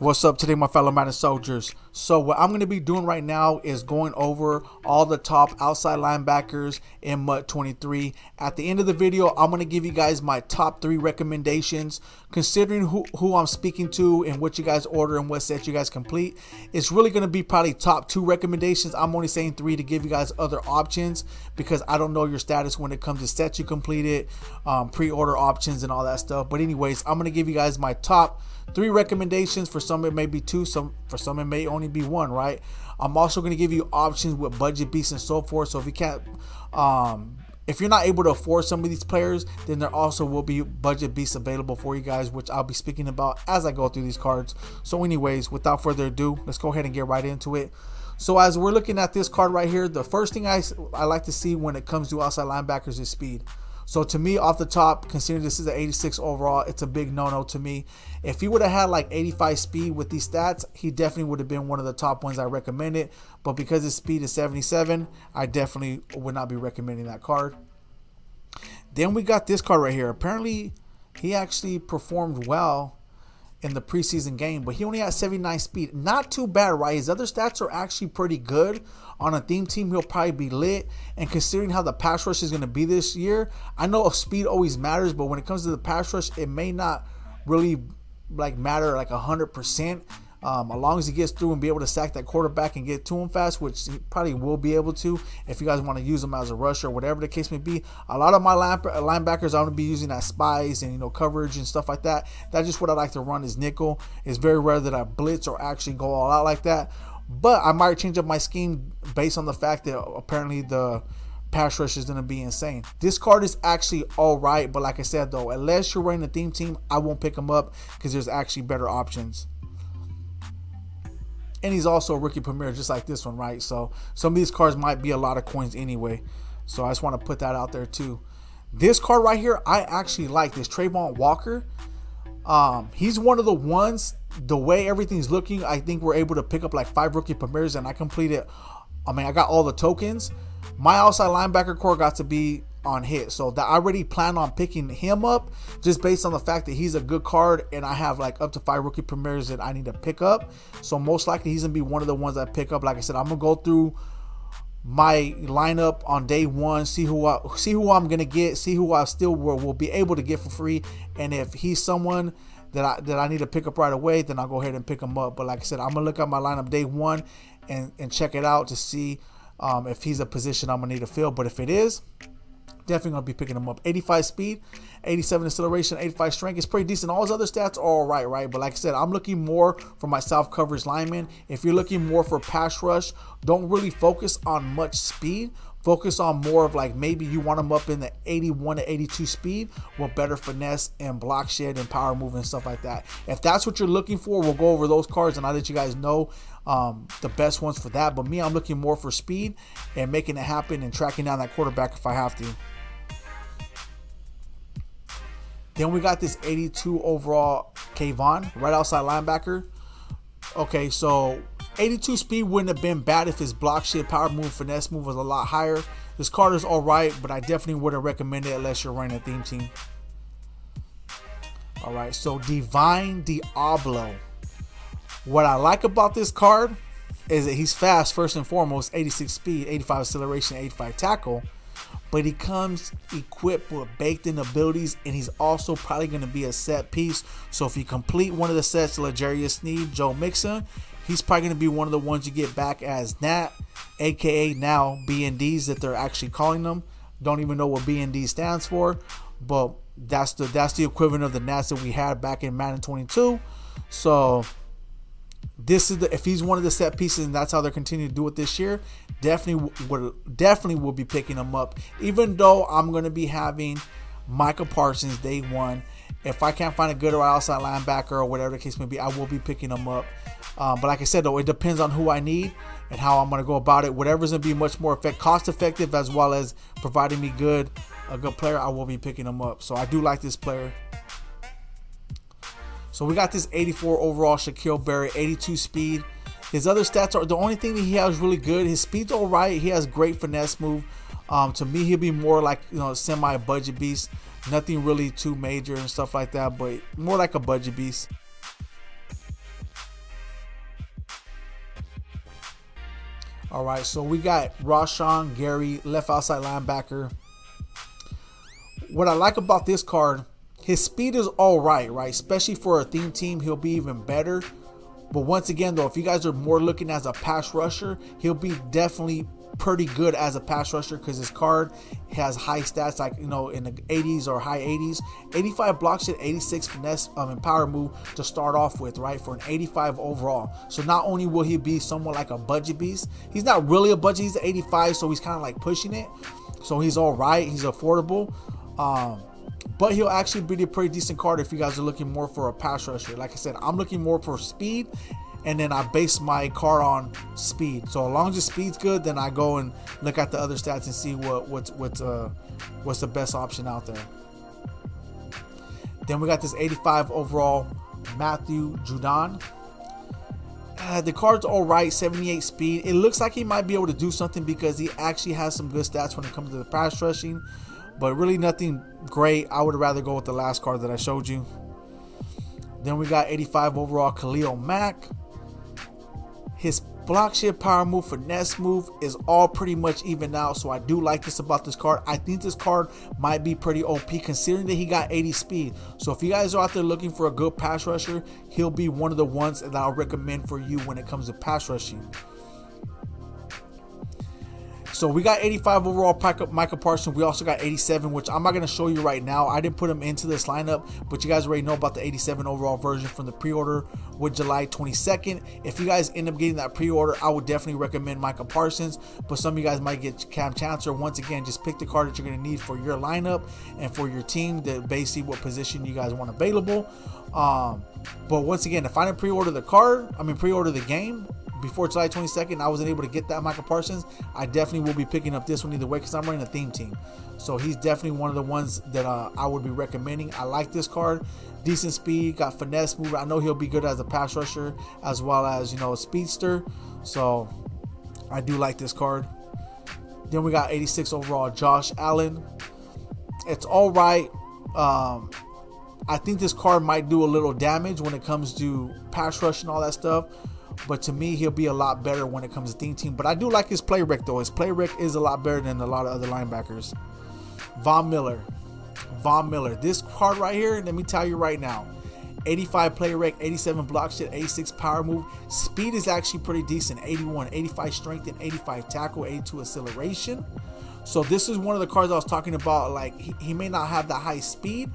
What's up today, my fellow Madden soldiers? So what I'm going to be doing right now is going over all the top outside linebackers in MUT 23. At the end of the video, I'm going to give you guys my top 3 recommendations, considering who I'm speaking to and what you guys order and what set you guys complete. It's really going to be probably top 2 recommendations. I'm only saying 3 to give you guys other options because I don't know your status when it comes to sets you completed, pre-order options and all that stuff. But anyways, I'm going to give you guys my top 3 recommendations. For some it may be 2, for some it may only be 1, right? I'm also going to give you options with budget beasts and so forth. So if you can't, if you're not able to afford some of these players, then there also will be budget beasts available for you guys, which I'll be speaking about as I go through these cards. So anyways, without further ado, let's go ahead and get right into it. So as we're looking at this card right here, the first thing I like to see when it comes to outside linebackers is speed. So to me, off the top, considering this is an 86 overall, it's a big no-no to me. If he would have had like 85 speed with these stats, he definitely would have been one of the top ones I recommended. But because his speed is 77, I definitely would not be recommending that card. Then we got this card right here. Apparently, he actually performed well in the preseason game, but he only has 79 speed. Not too bad, right? His other stats are actually pretty good. On a theme team, he'll probably be lit. And considering how the pass rush is going to be this year, I know speed always matters, but when it comes to the pass rush, it may not really like matter like 100%. As long as he gets through and be able to sack that quarterback and get to him fast, which he probably will be able to if you guys want to use him as a rusher or whatever the case may be. A lot of my linebackers I'm going to be using as spies and coverage and stuff like that. That's just what I like to run is nickel. It's very rare that I blitz or actually go all out like that. But I might change up my scheme based on the fact that apparently the pass rush is going to be insane. This card is actually all right, but like I said though, unless you're running a theme team, I won't pick him up because there's actually better options. And he's also a rookie premier just like this one, right? So some of these cards might be a lot of coins anyway. So I just want to put that out there too. This card right here, I actually like this Trayvon Walker. He's one of the ones, the way everything's looking, I think we're able to pick up like 5 rookie premieres and I completed, I got all the tokens. My outside linebacker core got to be on hit, so that I already plan on picking him up just based on the fact that he's a good card and I have like up to 5 rookie premieres that I need to pick up. So most likely he's gonna be one of the ones I pick up. Like I said, I'm gonna go through my lineup on day 1, see who I'm gonna get, see who I still will be able to get for free, and if he's someone that I need to pick up right away, then I'll go ahead and pick him up. But like I said, I'm gonna look at my lineup day 1 and check it out to see if he's a position I'm gonna need to fill. But if it is, definitely gonna be picking him up. 85 speed, 87 acceleration, 85 strength is pretty decent. All his other stats are all right? But like I said, I'm looking more for my self coverage lineman. If you're looking more for pass rush, don't really focus on much speed. Focus on more of like maybe you want him up in the 81 to 82 speed with better finesse and block shed and power move and stuff like that. If that's what you're looking for, we'll go over those cards and I'll let you guys know the best ones for that. But me, I'm looking more for speed and making it happen and tracking down that quarterback if I have to. Then we got this 82 overall Kayvon, right outside linebacker. Okay, so 82 speed wouldn't have been bad if his block shit, power move, finesse move was a lot higher. This card is all right, but I definitely wouldn't recommend it unless you're running a theme team. All right, so Divine Diablo. What I like about this card is that he's fast first and foremost, 86 speed, 85 acceleration, 85 tackle. But he comes equipped with baked-in abilities, and he's also probably going to be a set piece. So if you complete one of the sets, Darius Leonard, Joe Mixon, he's probably going to be one of the ones you get back as Nat, aka now BNDs that they're actually calling them. Don't even know what BND stands for, but that's the equivalent of the Nats that we had back in Madden 22. So this is if he's one of the set pieces and that's how they're continuing to do it this year, definitely will be picking him up. Even though I'm going to be having Michael Parsons day 1, if I can't find a good or outside linebacker or whatever the case may be, I will be picking him up. But like I said though, it depends on who I need and how I'm going to go about it. Whatever's going to be much more cost effective as well as providing me a good player, I will be picking him up. So I do like this player. So we got this 84 overall Shaquille Barrett, 82 speed. His other stats are the only thing that he has really good. His speed's all right. He has great finesse move. To me, he'll be more like semi budget beast. Nothing really too major and stuff like that, but more like a budget beast. All right, so we got Rashawn Gary, left outside linebacker. What I like about this card, his speed is all right, especially for a theme team, he'll be even better. But once again, though, if you guys are more looking as a pass rusher, he'll be definitely pretty good as a pass rusher because his card has high stats, like, you know, in the 80s or high 80s. 85 block shit, 86 finesse and power move to start off with, for an 85 overall. So not only will he be somewhat like a budget beast, he's not really a budget, he's 85, so he's kind of like pushing it. So he's all right, he's affordable. But he'll actually be a pretty decent card if you guys are looking more for a pass rusher. Like I said, I'm looking more for speed, and then I base my card on speed. So as long as the speed's good, then I go and look at the other stats and see what's the best option out there. Then we got this 85 overall Matthew Judon. The card's all right, 78 speed. It looks like he might be able to do something because he actually has some good stats when it comes to the pass rushing, but really nothing great. I would rather go with the last card that I showed you. Then we got 85 overall Khalil Mack. His block shit, power move, finesse move is all pretty much even out. So I do like this about this card. I think this card might be pretty OP considering that he got 80 speed. So if you guys are out there looking for a good pass rusher, he'll be one of the ones that I'll recommend for you when it comes to pass rushing. So we got 85 overall Micah Parsons. We also got 87, which I'm not going to show you right now. I didn't put him into this lineup, but you guys already know about the 87 overall version from the pre-order with July 22nd. If you guys end up getting that pre-order, I would definitely recommend Micah Parsons, but some of you guys might get Cam Chancellor. Once again, just pick the card that you're going to need for your lineup and for your team, to basically what position you guys want available. But once again, if I didn't pre-order the game before July 22nd, I wasn't able to get that Micah Parsons, I definitely will be picking up this one either way because I'm running a theme team. So he's definitely one of the ones that I would be recommending. I like this card. Decent speed, got finesse move. I know he'll be good as a pass rusher as well as, you know, a speedster. So I do like this card. Then we got 86 overall Josh Allen. It's all right. I think this card might do a little damage when it comes to pass rush and all that stuff. But to me, he'll be a lot better when it comes to theme team. But I do like his play rec, though. His play rec is a lot better than a lot of other linebackers. Von Miller. This card right here, let me tell you right now. 85 play rec, 87 block shit, 86 power move. Speed is actually pretty decent. 81, 85 strength, and 85 tackle, 82 acceleration. So this is one of the cards I was talking about. Like, he may not have that high speed,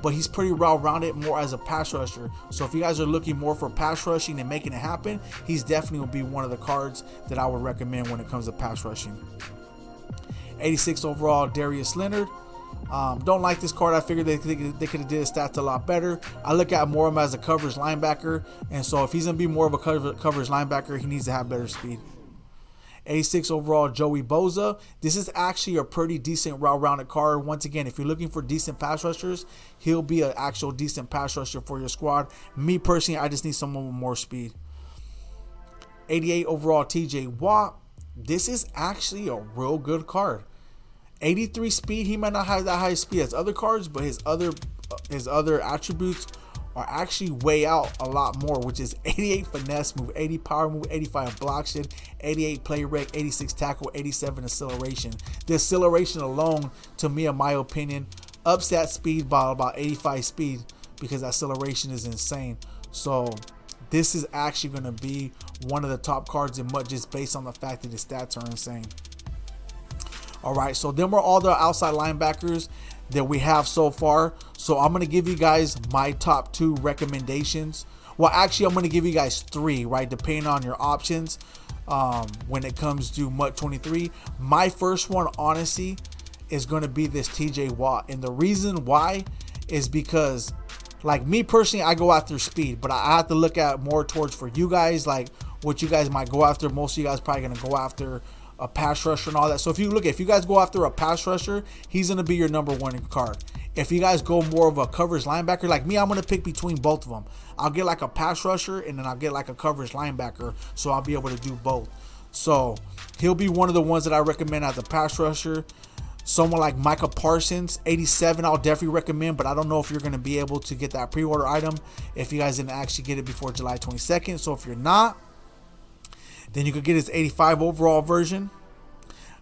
but he's pretty well-rounded more as a pass rusher. So if you guys are looking more for pass rushing and making it happen, he's definitely will be one of the cards that I would recommend when it comes to pass rushing. 86 overall Darius Leonard. Don't like this card. I figured they could have did his stats a lot better. I look at more of him as a coverage linebacker, and so if he's going to be more of a coverage linebacker, he needs to have better speed. 86 overall Joey Boza. This is actually a pretty decent well-rounded card. Once again, if you're looking for decent pass rushers, he'll be an actual decent pass rusher for your squad. Me personally, I just need someone with more speed. 88 overall TJ Watt. This is actually a real good card. 83 speed. He might not have that high speed as other cards, but his other attributes are actually way out a lot more, which is 88 finesse move, 80 power move, 85 block shit, 88 play rec, 86 tackle, 87 acceleration. The acceleration alone, to me, in my opinion, ups that speed by about 85 speed because acceleration is insane. So this is actually going to be one of the top cards in MUT just based on the fact that his stats are insane. All right, so then we're all the outside linebackers that we have so far. So I'm going to give you guys my top 2 recommendations. Well, actually, I'm going to give you guys 3, right, depending on your options when it comes to MUT 23. My first one, honestly, is going to be this TJ Watt. And the reason why is because, like, me personally, I go after speed, but I have to look at more towards for you guys, like what you guys might go after. Most of you guys probably going to go after a pass rusher and all that. So if you guys go after a pass rusher, he's going to be your number 1 card. If you guys go more of a coverage linebacker, like me, I'm going to pick between both of them. I'll get like a pass rusher and then I'll get like a coverage linebacker, so I'll be able to do both. So he'll be one of the ones that I recommend as a pass rusher. Someone like Micah Parsons, 87, I'll definitely recommend, but I don't know if you're going to be able to get that pre-order item if you guys didn't actually get it before July 22nd. So if you're not, Then you could get his 85 overall version.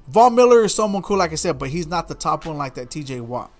Von Miller is someone cool, like I said, but he's not the top one like that TJ Watt.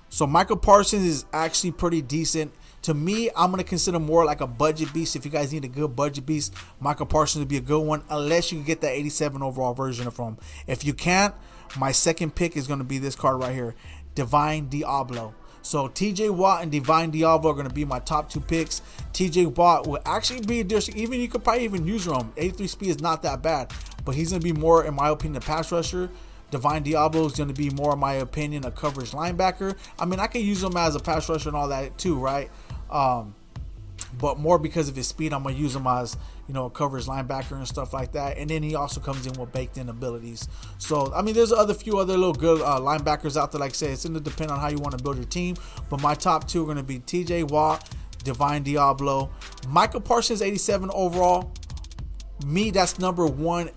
So Michael Parsons is actually pretty decent. To me, I'm going to consider more like a budget beast. If you guys need a good budget beast, Michael Parsons would be a good one, unless you can get that 87 overall version from him. If you can't, my second pick is going to be this card right here, Divine Diablo. So TJ Watt and Divine Diablo are going to be my top 2 picks. TJ Watt will actually be even you could probably even use him. 83 speed is not that bad, but he's going to be more, in my opinion, a pass rusher. Divine Diablo is going to be more, in my opinion, a coverage linebacker. I mean, I can use him as a pass rusher and all that too, right? But more because of his speed, I'm going to use him as, you know, a coverage linebacker and stuff like that. And then he also comes in with baked in abilities. So, I mean, there's a few other little good linebackers out there. Like I say, it's going to depend on how you want to build your team. But my top 2 are going to be TJ Watt, Divine Diablo, Michael Parsons, 87 overall. Me, that's number 1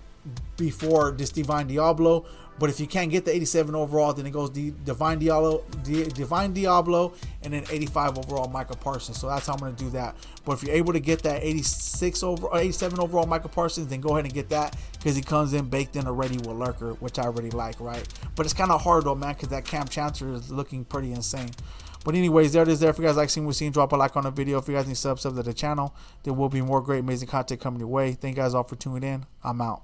before this Divine Diablo. But if you can't get the 87 overall, then it goes Divine Diablo, and then 85 overall Michael Parsons. So that's how I'm going to do that. But if you're able to get that 87 overall Michael Parsons, then go ahead and get that, because he comes in baked in already with Lurker, which I really like, right? But it's kind of hard though, man, because that Cam Chancellor is looking pretty insane. But anyways, there it is there. If you guys like seeing what we're seeing, drop a like on the video. If you guys need subs to the channel, there will be more great, amazing content coming your way. Thank you guys all for tuning in. I'm out.